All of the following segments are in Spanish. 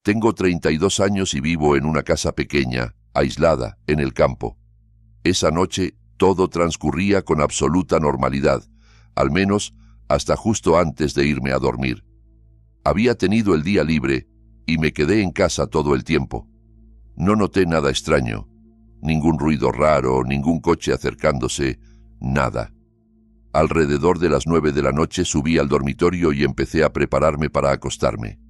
Tengo 32 años y vivo en una casa pequeña, aislada, en el campo. Esa noche todo transcurría con absoluta normalidad, al menos hasta justo antes de irme a dormir. Había tenido el día libre y me quedé en casa todo el tiempo. No noté nada extraño, ningún ruido raro, ningún coche acercándose, nada. Alrededor de las 9 de la noche subí al dormitorio y empecé a prepararme para acostarme.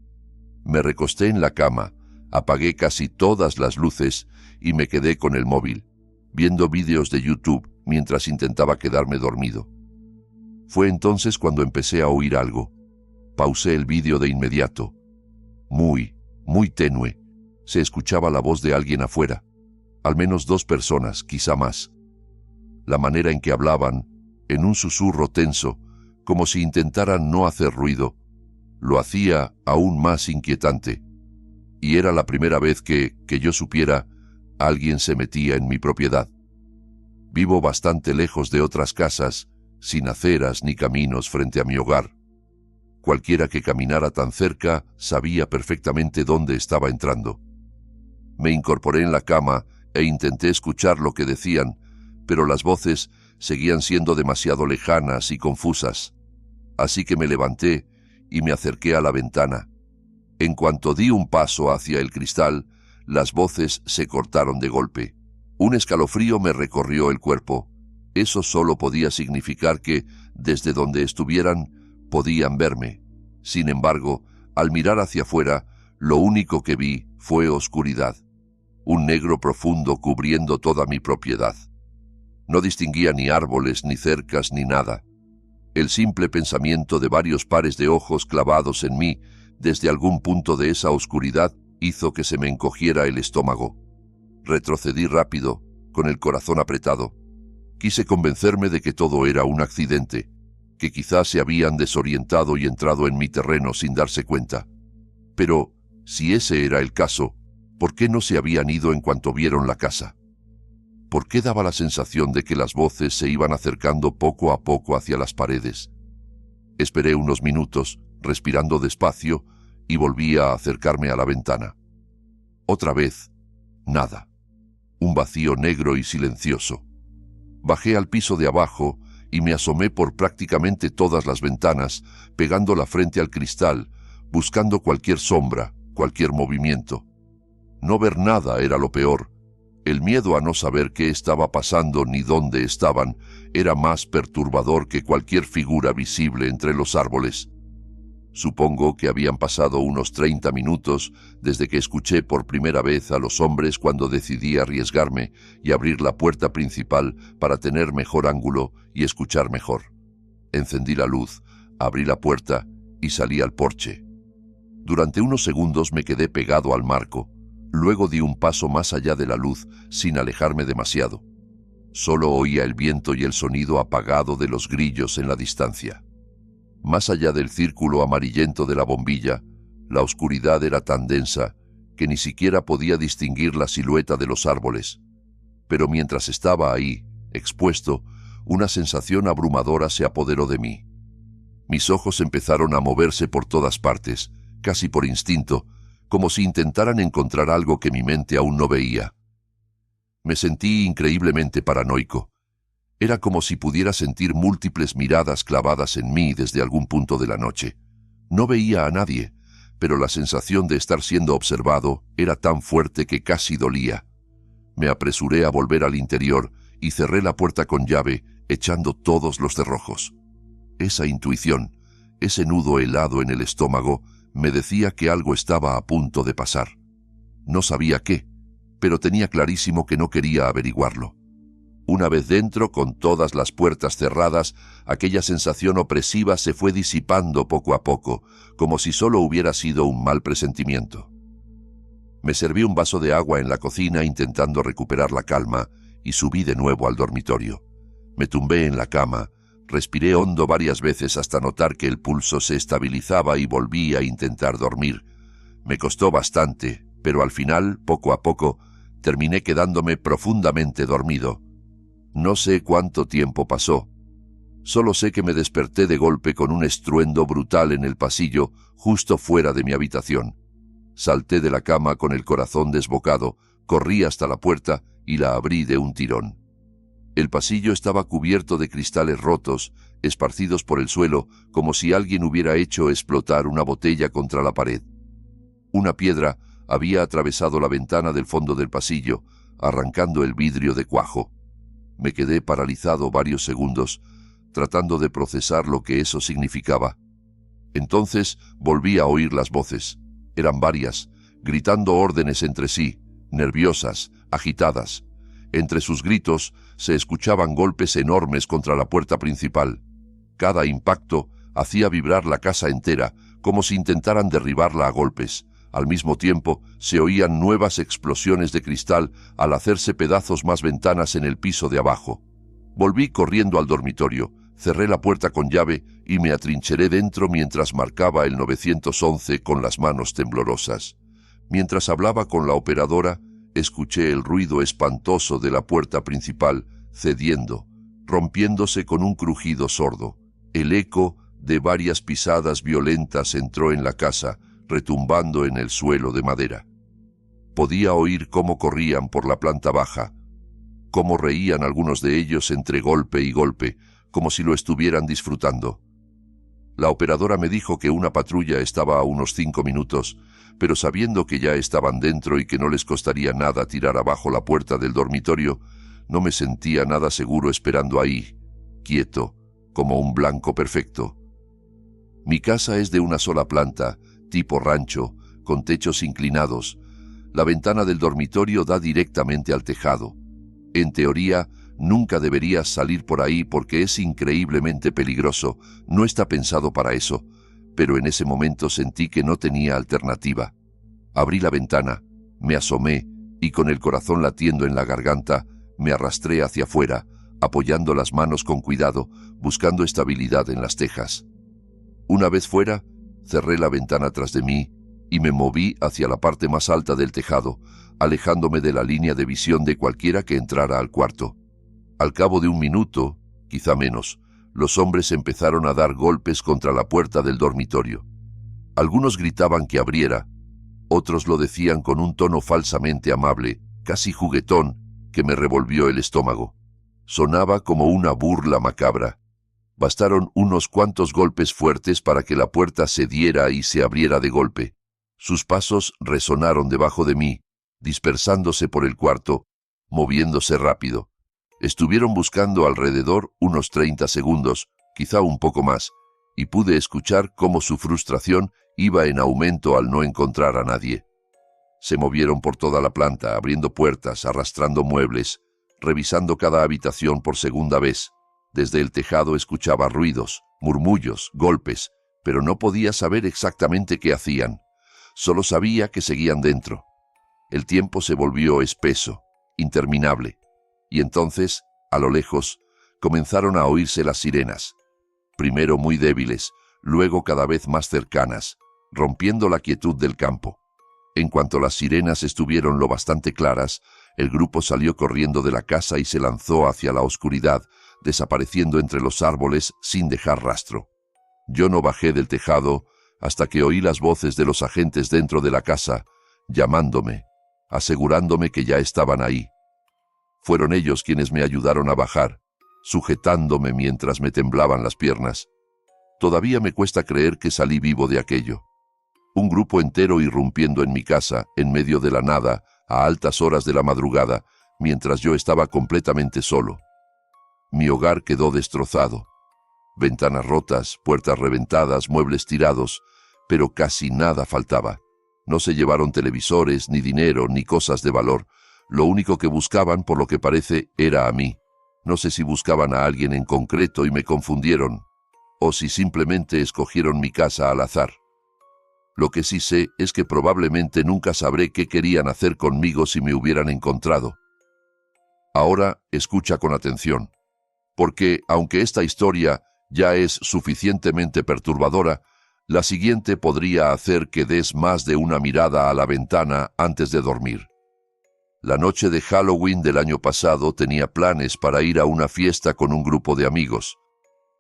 Me recosté en la cama, apagué casi todas las luces y me quedé con el móvil, viendo vídeos de YouTube mientras intentaba quedarme dormido. Fue entonces cuando empecé a oír algo. Pausé el vídeo de inmediato. Muy tenue. Se escuchaba la voz de alguien afuera. Al menos 2 personas, quizá más. La manera en que hablaban, en un susurro tenso, como si intentaran no hacer ruido, lo hacía aún más inquietante. Y era la primera vez que yo supiera, alguien se metía en mi propiedad. Vivo bastante lejos de otras casas, sin aceras ni caminos frente a mi hogar. Cualquiera que caminara tan cerca sabía perfectamente dónde estaba entrando. Me incorporé en la cama e intenté escuchar lo que decían, pero las voces seguían siendo demasiado lejanas y confusas. Así que me levanté y me acerqué a la ventana. En cuanto di un paso hacia el cristal, las voces se cortaron de golpe. Un escalofrío me recorrió el cuerpo. Eso solo podía significar que, desde donde estuvieran, podían verme. Sin embargo, al mirar hacia afuera, lo único que vi fue oscuridad. Un negro profundo cubriendo toda mi propiedad. No distinguía ni árboles, ni cercas, ni nada. El simple pensamiento de varios pares de ojos clavados en mí desde algún punto de esa oscuridad hizo que se me encogiera el estómago. Retrocedí rápido, con el corazón apretado. Quise convencerme de que todo era un accidente, que quizás se habían desorientado y entrado en mi terreno sin darse cuenta. Pero, si ese era el caso, ¿por qué no se habían ido en cuanto vieron la casa? ¿Por qué daba la sensación de que las voces se iban acercando poco a poco hacia las paredes? Esperé unos minutos, respirando despacio, y volví a acercarme a la ventana. Otra vez, nada. Un vacío negro y silencioso. Bajé al piso de abajo y me asomé por prácticamente todas las ventanas, pegando la frente al cristal, buscando cualquier sombra, cualquier movimiento. No ver nada era lo peor. El miedo a no saber qué estaba pasando ni dónde estaban era más perturbador que cualquier figura visible entre los árboles. Supongo que habían pasado unos 30 minutos desde que escuché por primera vez a los hombres cuando decidí arriesgarme y abrir la puerta principal para tener mejor ángulo y escuchar mejor. Encendí la luz, abrí la puerta y salí al porche. Durante unos segundos me quedé pegado al marco. Luego di un paso más allá de la luz, sin alejarme demasiado. Solo oía el viento y el sonido apagado de los grillos en la distancia. Más allá del círculo amarillento de la bombilla, la oscuridad era tan densa que ni siquiera podía distinguir la silueta de los árboles. Pero mientras estaba ahí, expuesto, una sensación abrumadora se apoderó de mí. Mis ojos empezaron a moverse por todas partes, casi por instinto, como si intentaran encontrar algo que mi mente aún no veía. Me sentí increíblemente paranoico. Era como si pudiera sentir múltiples miradas clavadas en mí desde algún punto de la noche. No veía a nadie, pero la sensación de estar siendo observado era tan fuerte que casi dolía. Me apresuré a volver al interior y cerré la puerta con llave, echando todos los cerrojos. Esa intuición, ese nudo helado en el estómago, me decía que algo estaba a punto de pasar. No sabía qué, pero tenía clarísimo que no quería averiguarlo. Una vez dentro, con todas las puertas cerradas, aquella sensación opresiva se fue disipando poco a poco, como si solo hubiera sido un mal presentimiento. Me serví un vaso de agua en la cocina intentando recuperar la calma y subí de nuevo al dormitorio. Me tumbé en la cama, respiré hondo varias veces hasta notar que el pulso se estabilizaba y volví a intentar dormir. Me costó bastante, pero al final, poco a poco, terminé quedándome profundamente dormido. No sé cuánto tiempo pasó. Solo sé que me desperté de golpe con un estruendo brutal en el pasillo, justo fuera de mi habitación. Salté de la cama con el corazón desbocado, corrí hasta la puerta y la abrí de un tirón. El pasillo estaba cubierto de cristales rotos, esparcidos por el suelo, como si alguien hubiera hecho explotar una botella contra la pared. Una piedra había atravesado la ventana del fondo del pasillo, arrancando el vidrio de cuajo. Me quedé paralizado varios segundos, tratando de procesar lo que eso significaba. Entonces volví a oír las voces. Eran varias, gritando órdenes entre sí, nerviosas, agitadas. Entre sus gritos se escuchaban golpes enormes contra la puerta principal. Cada impacto hacía vibrar la casa entera, como si intentaran derribarla a golpes. Al mismo tiempo, se oían nuevas explosiones de cristal al hacerse pedazos más ventanas en el piso de abajo. Volví corriendo al dormitorio, cerré la puerta con llave y me atrincheré dentro mientras marcaba el 911 con las manos temblorosas. Mientras hablaba con la operadora, escuché el ruido espantoso de la puerta principal cediendo, rompiéndose con un crujido sordo. El eco de varias pisadas violentas entró en la casa, retumbando en el suelo de madera. Podía oír cómo corrían por la planta baja, cómo reían algunos de ellos entre golpe y golpe, como si lo estuvieran disfrutando. La operadora me dijo que una patrulla estaba a unos 5 minutos, pero sabiendo que ya estaban dentro y que no les costaría nada tirar abajo la puerta del dormitorio, no me sentía nada seguro esperando ahí, quieto, como un blanco perfecto. Mi casa es de una sola planta, tipo rancho, con techos inclinados. La ventana del dormitorio da directamente al tejado. En teoría, nunca deberías salir por ahí porque es increíblemente peligroso, no está pensado para eso, pero en ese momento sentí que no tenía alternativa. Abrí la ventana, me asomé y con el corazón latiendo en la garganta, me arrastré hacia afuera, apoyando las manos con cuidado, buscando estabilidad en las tejas. Una vez fuera, cerré la ventana tras de mí y me moví hacia la parte más alta del tejado, alejándome de la línea de visión de cualquiera que entrara al cuarto. Al cabo de un minuto, quizá menos, los hombres empezaron a dar golpes contra la puerta del dormitorio. Algunos gritaban que abriera, otros lo decían con un tono falsamente amable, casi juguetón, que me revolvió el estómago. Sonaba como una burla macabra. Bastaron unos cuantos golpes fuertes para que la puerta cediera y se abriera de golpe. Sus pasos resonaron debajo de mí, dispersándose por el cuarto, moviéndose rápido. Estuvieron buscando alrededor unos 30 segundos, quizá un poco más, y pude escuchar cómo su frustración iba en aumento al no encontrar a nadie. Se movieron por toda la planta, abriendo puertas, arrastrando muebles, revisando cada habitación por segunda vez. Desde el tejado escuchaba ruidos, murmullos, golpes, pero no podía saber exactamente qué hacían. Solo sabía que seguían dentro. El tiempo se volvió espeso, interminable, y entonces, a lo lejos, comenzaron a oírse las sirenas. Primero muy débiles, luego cada vez más cercanas, rompiendo la quietud del campo. En cuanto las sirenas estuvieron lo bastante claras, el grupo salió corriendo de la casa y se lanzó hacia la oscuridad, desapareciendo entre los árboles sin dejar rastro. Yo no bajé del tejado hasta que oí las voces de los agentes dentro de la casa, llamándome, asegurándome que ya estaban ahí. Fueron ellos quienes me ayudaron a bajar, sujetándome mientras me temblaban las piernas. Todavía me cuesta creer que salí vivo de aquello. Un grupo entero irrumpiendo en mi casa, en medio de la nada, a altas horas de la madrugada, mientras yo estaba completamente solo. Mi hogar quedó destrozado. Ventanas rotas, puertas reventadas, muebles tirados, pero casi nada faltaba. No se llevaron televisores, ni dinero, ni cosas de valor. Lo único que buscaban, por lo que parece, era a mí. No sé si buscaban a alguien en concreto y me confundieron, o si simplemente escogieron mi casa al azar. Lo que sí sé es que probablemente nunca sabré qué querían hacer conmigo si me hubieran encontrado. Ahora escucha con atención, porque aunque esta historia ya es suficientemente perturbadora, la siguiente podría hacer que des más de una mirada a la ventana antes de dormir. La noche de Halloween del año pasado tenía planes para ir a una fiesta con un grupo de amigos.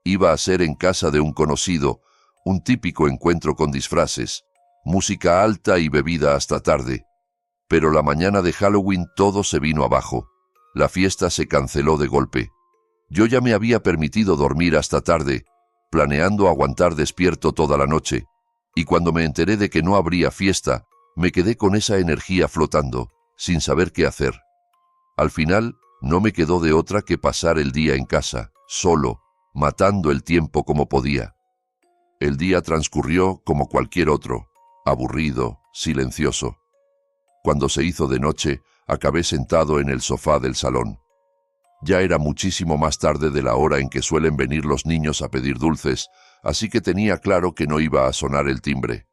Iba a ser en casa de un conocido, un típico encuentro con disfraces. música alta y bebida hasta tarde. Pero la mañana de Halloween todo se vino abajo. La fiesta se canceló de golpe. Yo ya me había permitido dormir hasta tarde, planeando aguantar despierto toda la noche, y cuando me enteré de que no habría fiesta, me quedé con esa energía flotando, sin saber qué hacer. Al final, no me quedó de otra que pasar el día en casa, solo, matando el tiempo como podía. El día transcurrió como cualquier otro, aburrido, silencioso. Cuando se hizo de noche, acabé sentado en el sofá del salón. Ya era muchísimo más tarde de la hora en que suelen venir los niños a pedir dulces, así que tenía claro que no iba a sonar el timbre.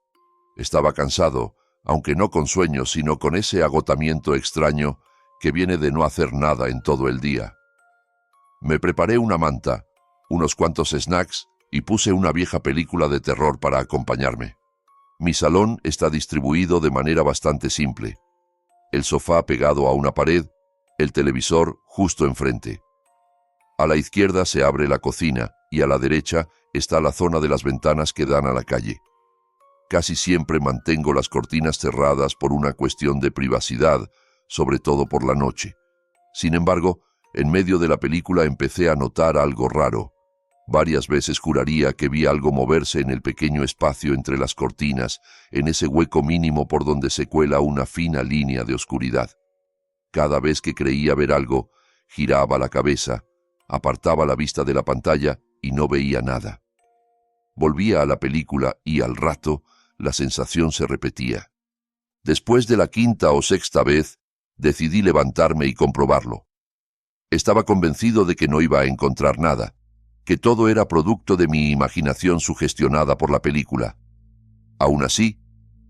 Estaba cansado, aunque no con sueño, sino con ese agotamiento extraño que viene de no hacer nada en todo el día. Me preparé una manta, unos cuantos snacks y puse una vieja película de terror para acompañarme. Mi salón está distribuido de manera bastante simple. El sofá pegado a una pared, el televisor justo enfrente. A la izquierda se abre la cocina y a la derecha está la zona de las ventanas que dan a la calle. Casi siempre mantengo las cortinas cerradas por una cuestión de privacidad, sobre todo por la noche. Sin embargo, en medio de la película empecé a notar algo raro. Varias veces juraría que vi algo moverse en el pequeño espacio entre las cortinas, en ese hueco mínimo por donde se cuela una fina línea de oscuridad. Cada vez que creía ver algo, giraba la cabeza, apartaba la vista de la pantalla y no veía nada. Volvía a la película y al rato la sensación se repetía. Después de la quinta o sexta vez, decidí levantarme y comprobarlo. Estaba convencido de que no iba a encontrar nada, que todo era producto de mi imaginación sugestionada por la película. Aún así,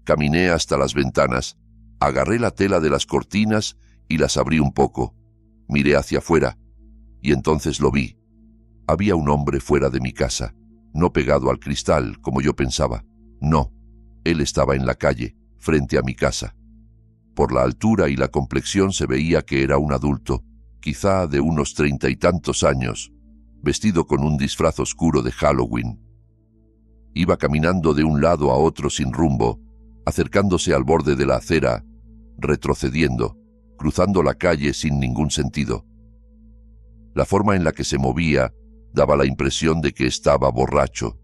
caminé hasta las ventanas, agarré la tela de las cortinas y las abrí un poco. Miré hacia afuera, y entonces lo vi. Había un hombre fuera de mi casa, no pegado al cristal, como yo pensaba. No, él estaba en la calle, frente a mi casa. Por la altura y la complexión se veía que era un adulto, quizá de unos 30 y tantos años, vestido con un disfraz oscuro de Halloween. Iba caminando de un lado a otro sin rumbo, acercándose al borde de la acera, retrocediendo, cruzando la calle sin ningún sentido. La forma en la que se movía daba la impresión de que estaba borracho.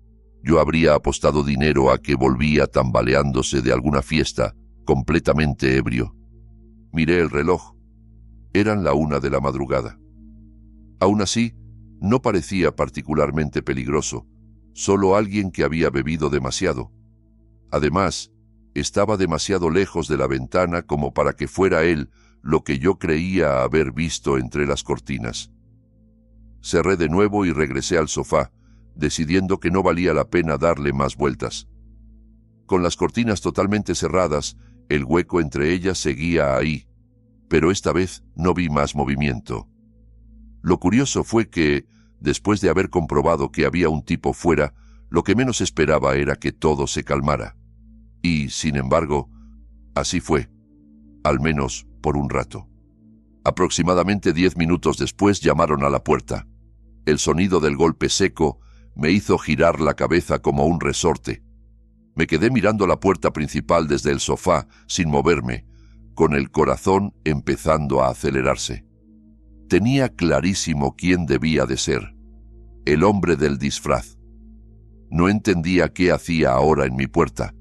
Yo habría apostado dinero a que volvía tambaleándose de alguna fiesta, completamente ebrio. Miré el reloj. Eran la 1 de la madrugada. Aún así, no parecía particularmente peligroso, solo alguien que había bebido demasiado. Además, estaba demasiado lejos de la ventana como para que fuera él lo que yo creía haber visto entre las cortinas. Cerré de nuevo y regresé al sofá, decidiendo que no valía la pena darle más vueltas. Con las cortinas totalmente cerradas, el hueco entre ellas seguía ahí, pero esta vez no vi más movimiento. Lo curioso fue que, después de haber comprobado que había un tipo fuera, lo que menos esperaba era que todo se calmara. Y, sin embargo, así fue, al menos por un rato. Aproximadamente 10 minutos después llamaron a la puerta. El sonido del golpe seco me hizo girar la cabeza como un resorte. Me quedé mirando la puerta principal desde el sofá, sin moverme, con el corazón empezando a acelerarse. Tenía clarísimo quién debía de ser. El hombre del disfraz. No entendía qué hacía ahora en mi puerta.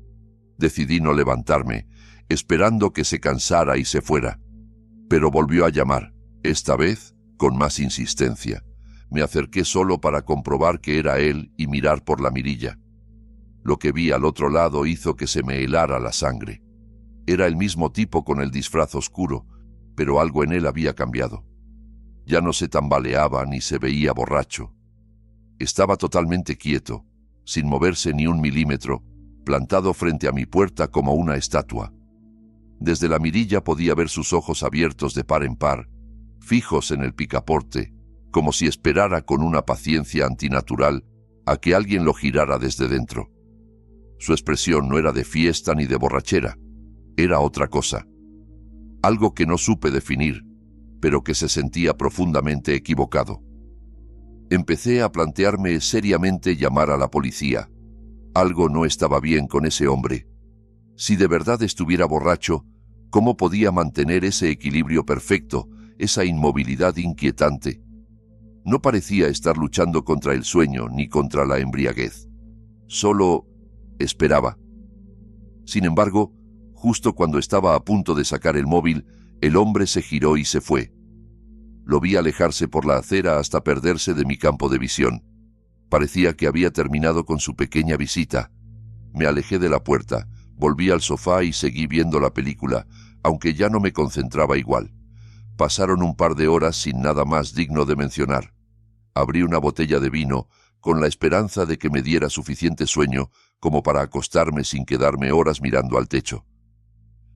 Decidí no levantarme, esperando que se cansara y se fuera. Pero volvió a llamar, esta vez con más insistencia. Me acerqué solo para comprobar que era él y mirar por la mirilla. Lo que vi al otro lado hizo que se me helara la sangre. Era el mismo tipo con el disfraz oscuro, pero algo en él había cambiado. Ya no se tambaleaba ni se veía borracho. Estaba totalmente quieto, sin moverse ni un milímetro, plantado frente a mi puerta como una estatua. Desde la mirilla podía ver sus ojos abiertos de par en par, fijos en el picaporte, como si esperara con una paciencia antinatural a que alguien lo girara desde dentro. Su expresión no era de fiesta ni de borrachera, era otra cosa. Algo que no supe definir, pero que se sentía profundamente equivocado. Empecé a plantearme seriamente llamar a la policía. Algo no estaba bien con ese hombre. Si de verdad estuviera borracho, ¿cómo podía mantener ese equilibrio perfecto, esa inmovilidad inquietante? No parecía estar luchando contra el sueño ni contra la embriaguez. Solo esperaba. Sin embargo, justo cuando estaba a punto de sacar el móvil, el hombre se giró y se fue. Lo vi alejarse por la acera hasta perderse de mi campo de visión. Parecía que había terminado con su pequeña visita. Me alejé de la puerta, volví al sofá y seguí viendo la película, aunque ya no me concentraba igual. Pasaron un par de horas sin nada más digno de mencionar. Abrí una botella de vino, con la esperanza de que me diera suficiente sueño como para acostarme sin quedarme horas mirando al techo.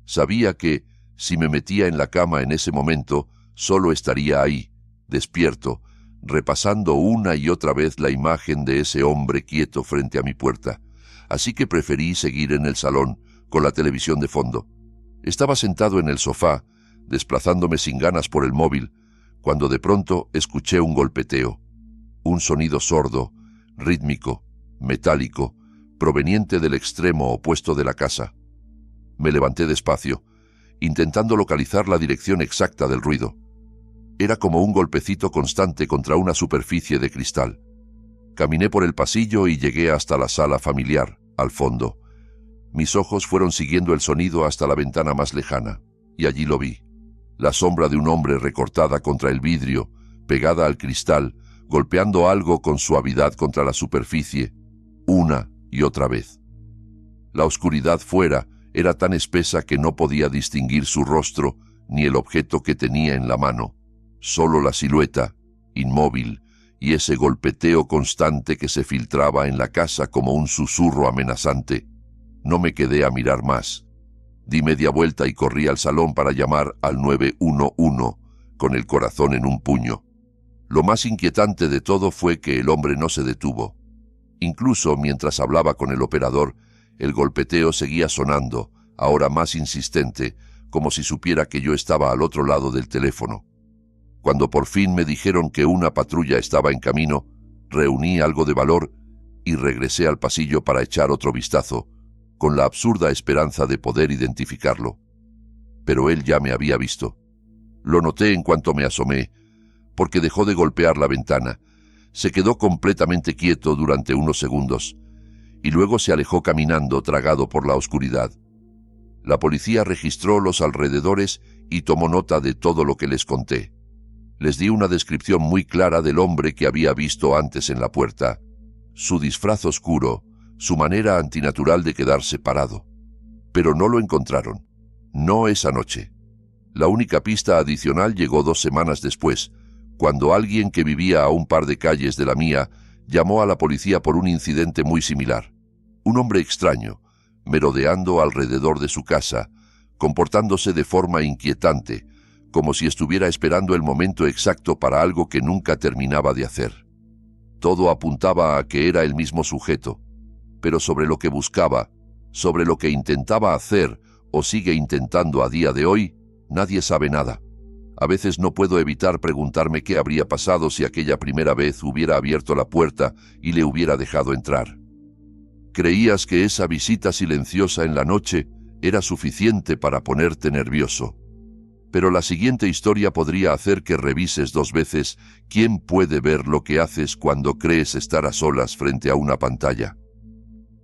Sabía que, si me metía en la cama en ese momento, solo estaría ahí, despierto, repasando una y otra vez la imagen de ese hombre quieto frente a mi puerta. Así que preferí seguir en el salón, con la televisión de fondo. Estaba sentado en el sofá, desplazándome sin ganas por el móvil, cuando de pronto escuché un golpeteo. Un sonido sordo, rítmico, metálico, proveniente del extremo opuesto de la casa. Me levanté despacio, intentando localizar la dirección exacta del ruido. Era como un golpecito constante contra una superficie de cristal. Caminé por el pasillo y llegué hasta la sala familiar, al fondo. Mis ojos fueron siguiendo el sonido hasta la ventana más lejana, y allí lo vi. La sombra de un hombre recortada contra el vidrio, pegada al cristal, golpeando algo con suavidad contra la superficie, una y otra vez. La oscuridad fuera era tan espesa que no podía distinguir su rostro ni el objeto que tenía en la mano, solo la silueta, inmóvil, y ese golpeteo constante que se filtraba en la casa como un susurro amenazante. No me quedé a mirar más. Di media vuelta y corrí al salón para llamar al 911, con el corazón en un puño. Lo más inquietante de todo fue que el hombre no se detuvo. Incluso mientras hablaba con el operador, el golpeteo seguía sonando, ahora más insistente, como si supiera que yo estaba al otro lado del teléfono. Cuando por fin me dijeron que una patrulla estaba en camino, reuní algo de valor y regresé al pasillo para echar otro vistazo, con la absurda esperanza de poder identificarlo. Pero él ya me había visto. Lo noté en cuanto me asomé, porque dejó de golpear la ventana, se quedó completamente quieto durante unos segundos, y luego se alejó caminando, tragado por la oscuridad. La policía registró los alrededores y tomó nota de todo lo que les conté. Les di una descripción muy clara del hombre que había visto antes en la puerta, su disfraz oscuro, su manera antinatural de quedarse parado. Pero no lo encontraron. No esa noche. La única pista adicional llegó 2 semanas después, cuando alguien que vivía a un par de calles de la mía llamó a la policía por un incidente muy similar. Un hombre extraño, merodeando alrededor de su casa, comportándose de forma inquietante, como si estuviera esperando el momento exacto para algo que nunca terminaba de hacer. Todo apuntaba a que era el mismo sujeto, pero sobre lo que buscaba, sobre lo que intentaba hacer o sigue intentando a día de hoy, nadie sabe nada. A veces no puedo evitar preguntarme qué habría pasado si aquella primera vez hubiera abierto la puerta y le hubiera dejado entrar. Creías que esa visita silenciosa en la noche era suficiente para ponerte nervioso. Pero la siguiente historia podría hacer que revises 2 veces quién puede ver lo que haces cuando crees estar a solas frente a una pantalla.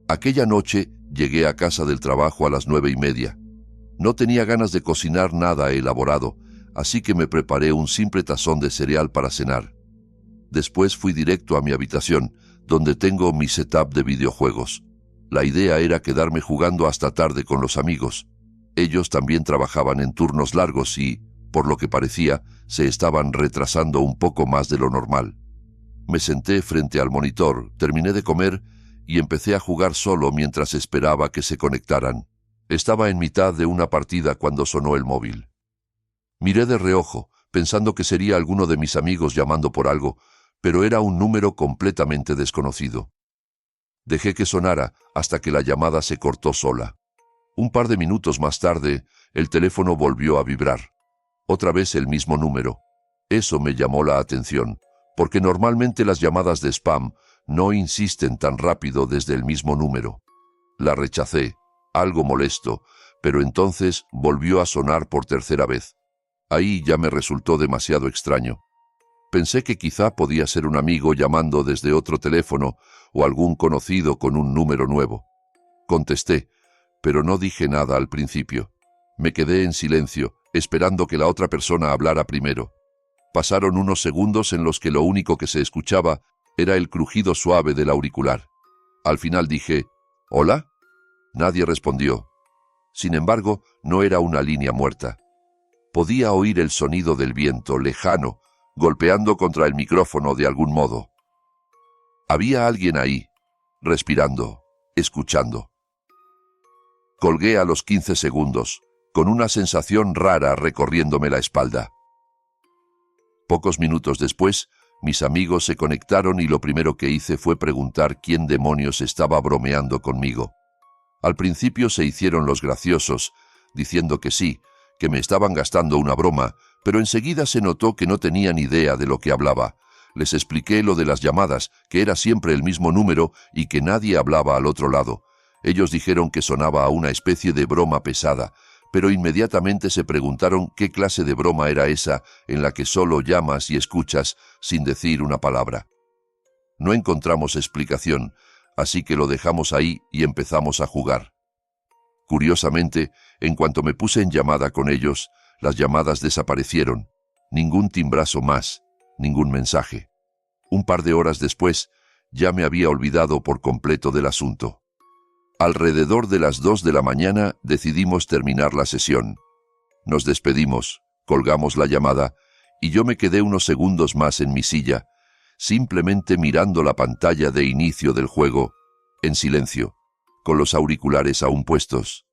Aquella noche llegué a casa del trabajo a las 9:30. No tenía ganas de cocinar nada elaborado, así que me preparé un simple tazón de cereal para cenar. Después fui directo a mi habitación, donde tengo mi setup de videojuegos. La idea era quedarme jugando hasta tarde con los amigos. Ellos también trabajaban en turnos largos y, por lo que parecía, se estaban retrasando un poco más de lo normal. Me senté frente al monitor, terminé de comer y empecé a jugar solo mientras esperaba que se conectaran. Estaba en mitad de una partida cuando sonó el móvil. Miré de reojo, pensando que sería alguno de mis amigos llamando por algo, pero era un número completamente desconocido. Dejé que sonara hasta que la llamada se cortó sola. Un par de minutos más tarde, el teléfono volvió a vibrar. Otra vez el mismo número. Eso me llamó la atención, porque normalmente las llamadas de spam no insisten tan rápido desde el mismo número. La rechacé, algo molesto, pero entonces volvió a sonar por tercera vez. Ahí ya me resultó demasiado extraño. Pensé que quizá podía ser un amigo llamando desde otro teléfono o algún conocido con un número nuevo. Contesté, pero no dije nada al principio. Me quedé en silencio, esperando que la otra persona hablara primero. Pasaron unos segundos en los que lo único que se escuchaba era el crujido suave del auricular. Al final dije, ¿hola? Nadie respondió. Sin embargo, no era una línea muerta. Podía oír el sonido del viento, lejano, golpeando contra el micrófono de algún modo. Había alguien ahí, respirando, escuchando. Colgué a los 15 segundos, con una sensación rara recorriéndome la espalda. Pocos minutos después, mis amigos se conectaron y lo primero que hice fue preguntar quién demonios estaba bromeando conmigo. Al principio se hicieron los graciosos, diciendo que sí, que me estaban gastando una broma, pero enseguida se notó que no tenían idea de lo que hablaba. Les expliqué lo de las llamadas, que era siempre el mismo número y que nadie hablaba al otro lado. Ellos dijeron que sonaba a una especie de broma pesada, pero inmediatamente se preguntaron qué clase de broma era esa en la que solo llamas y escuchas sin decir una palabra. No encontramos explicación, así que lo dejamos ahí y empezamos a jugar. Curiosamente, en cuanto me puse en llamada con ellos, las llamadas desaparecieron. Ningún timbrazo más, ningún mensaje. Un par de horas después, ya me había olvidado por completo del asunto. Alrededor de las 2 de la mañana decidimos terminar la sesión. Nos despedimos, colgamos la llamada y yo me quedé unos segundos más en mi silla, simplemente mirando la pantalla de inicio del juego, en silencio, con los auriculares aún puestos.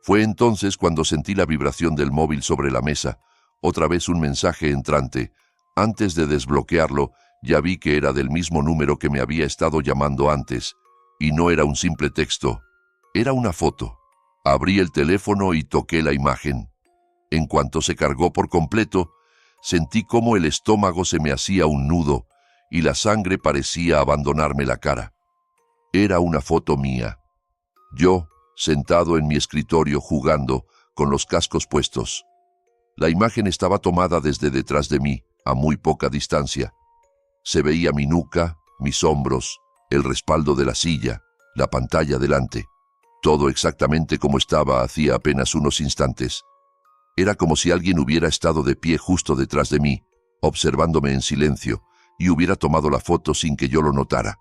Fue entonces cuando sentí la vibración del móvil sobre la mesa, otra vez un mensaje entrante. Antes de desbloquearlo, ya vi que era del mismo número que me había estado llamando antes, y no era un simple texto, era una foto. Abrí el teléfono y toqué la imagen. En cuanto se cargó por completo, sentí cómo el estómago se me hacía un nudo y la sangre parecía abandonarme la cara. Era una foto mía. Yo, sentado en mi escritorio jugando, con los cascos puestos. La imagen estaba tomada desde detrás de mí, a muy poca distancia. Se veía mi nuca, mis hombros, el respaldo de la silla, la pantalla delante. Todo exactamente como estaba hacía apenas unos instantes. Era como si alguien hubiera estado de pie justo detrás de mí, observándome en silencio, y hubiera tomado la foto sin que yo lo notara.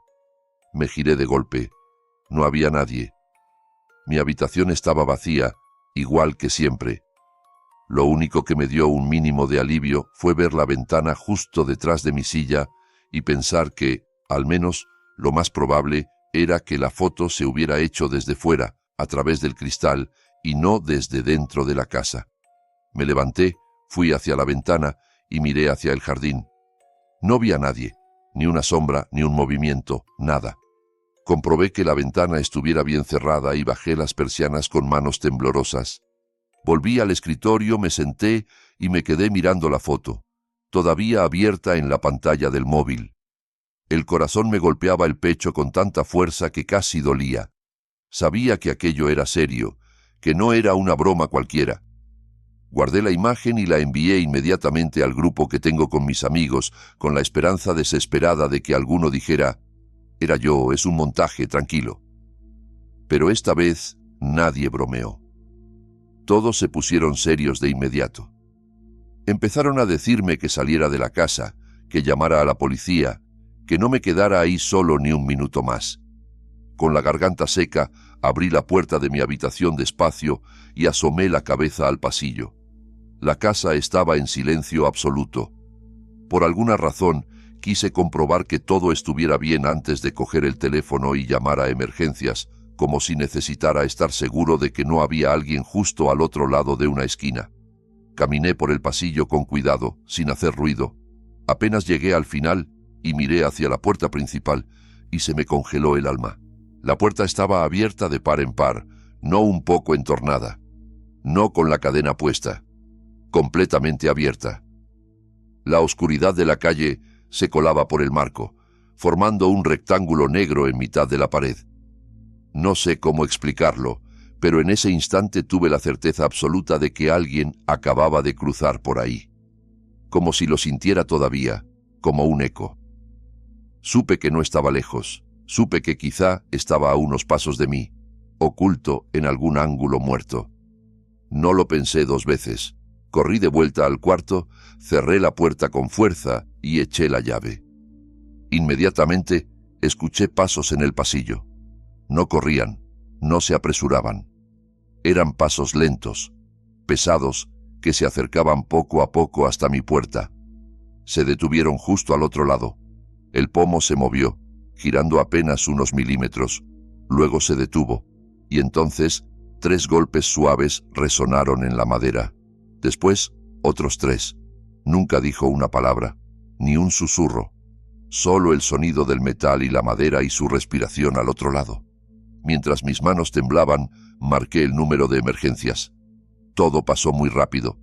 Me giré de golpe. No había nadie. Mi habitación estaba vacía, igual que siempre. Lo único que me dio un mínimo de alivio fue ver la ventana justo detrás de mi silla y pensar que, al menos, lo más probable era que la foto se hubiera hecho desde fuera, a través del cristal, y no desde dentro de la casa. Me levanté, fui hacia la ventana y miré hacia el jardín. No vi a nadie, ni una sombra, ni un movimiento, nada. Comprobé que la ventana estuviera bien cerrada y bajé las persianas con manos temblorosas. Volví al escritorio, me senté y me quedé mirando la foto, todavía abierta en la pantalla del móvil. El corazón me golpeaba el pecho con tanta fuerza que casi dolía. Sabía que aquello era serio, que no era una broma cualquiera. Guardé la imagen y la envié inmediatamente al grupo que tengo con mis amigos, con la esperanza desesperada de que alguno dijera, «Era yo, es un montaje, tranquilo». Pero esta vez nadie bromeó. Todos se pusieron serios de inmediato. Empezaron a decirme que saliera de la casa, que llamara a la policía, que no me quedara ahí solo ni un minuto más. Con la garganta seca, abrí la puerta de mi habitación despacio y asomé la cabeza al pasillo. La casa estaba en silencio absoluto. Por alguna razón, quise comprobar que todo estuviera bien antes de coger el teléfono y llamar a emergencias, como si necesitara estar seguro de que no había alguien justo al otro lado de una esquina. Caminé por el pasillo con cuidado, sin hacer ruido. Apenas llegué al final y miré hacia la puerta principal y se me congeló el alma. La puerta estaba abierta de par en par, no un poco entornada, no con la cadena puesta, completamente abierta. La oscuridad de la calle se colaba por el marco, formando un rectángulo negro en mitad de la pared. No sé cómo explicarlo, pero en ese instante tuve la certeza absoluta de que alguien acababa de cruzar por ahí, como si lo sintiera todavía, como un eco. Supe que no estaba lejos, supe que quizá estaba a unos pasos de mí, oculto en algún ángulo muerto. No lo pensé 2 veces. Corrí de vuelta al cuarto, cerré la puerta con fuerza y eché la llave. Inmediatamente escuché pasos en el pasillo. No corrían, no se apresuraban. Eran pasos lentos, pesados, que se acercaban poco a poco hasta mi puerta. Se detuvieron justo al otro lado. El pomo se movió, girando apenas unos milímetros. Luego se detuvo, y entonces 3 golpes suaves resonaron en la madera. Después, otros 3. Nunca dijo una palabra, ni un susurro. Solo el sonido del metal y la madera y su respiración al otro lado. Mientras mis manos temblaban, marqué el número de emergencias. Todo pasó muy rápido.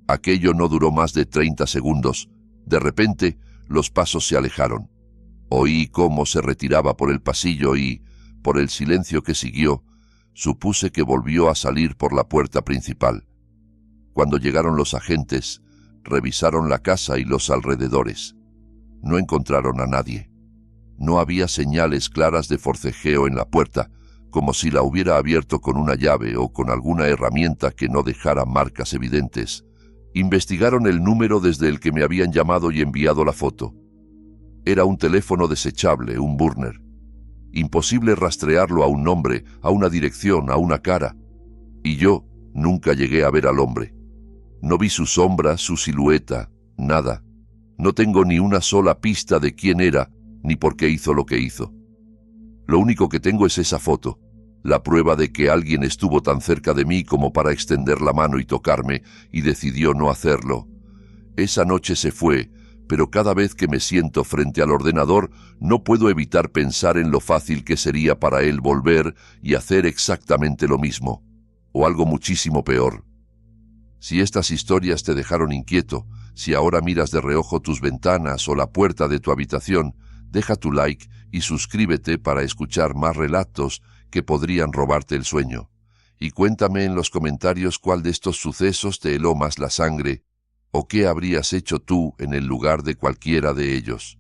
Aquello no duró más de 30 segundos. De repente, los pasos se alejaron. Oí cómo se retiraba por el pasillo y, por el silencio que siguió, supuse que volvió a salir por la puerta principal. Cuando llegaron los agentes, revisaron la casa y los alrededores. No encontraron a nadie. No había señales claras de forcejeo en la puerta, como si la hubiera abierto con una llave o con alguna herramienta que no dejara marcas evidentes. Investigaron el número desde el que me habían llamado y enviado la foto. Era un teléfono desechable, un burner. Imposible rastrearlo a un nombre, a una dirección, a una cara. Y yo nunca llegué a ver al hombre. No vi su sombra, su silueta, nada. No tengo ni una sola pista de quién era, ni por qué hizo lo que hizo. Lo único que tengo es esa foto, la prueba de que alguien estuvo tan cerca de mí como para extender la mano y tocarme, y decidió no hacerlo. Esa noche se fue, pero cada vez que me siento frente al ordenador no puedo evitar pensar en lo fácil que sería para él volver y hacer exactamente lo mismo, o algo muchísimo peor. Si estas historias te dejaron inquieto, si ahora miras de reojo tus ventanas o la puerta de tu habitación, deja tu like y suscríbete para escuchar más relatos que podrían robarte el sueño. Y cuéntame en los comentarios cuál de estos sucesos te heló más la sangre o qué habrías hecho tú en el lugar de cualquiera de ellos.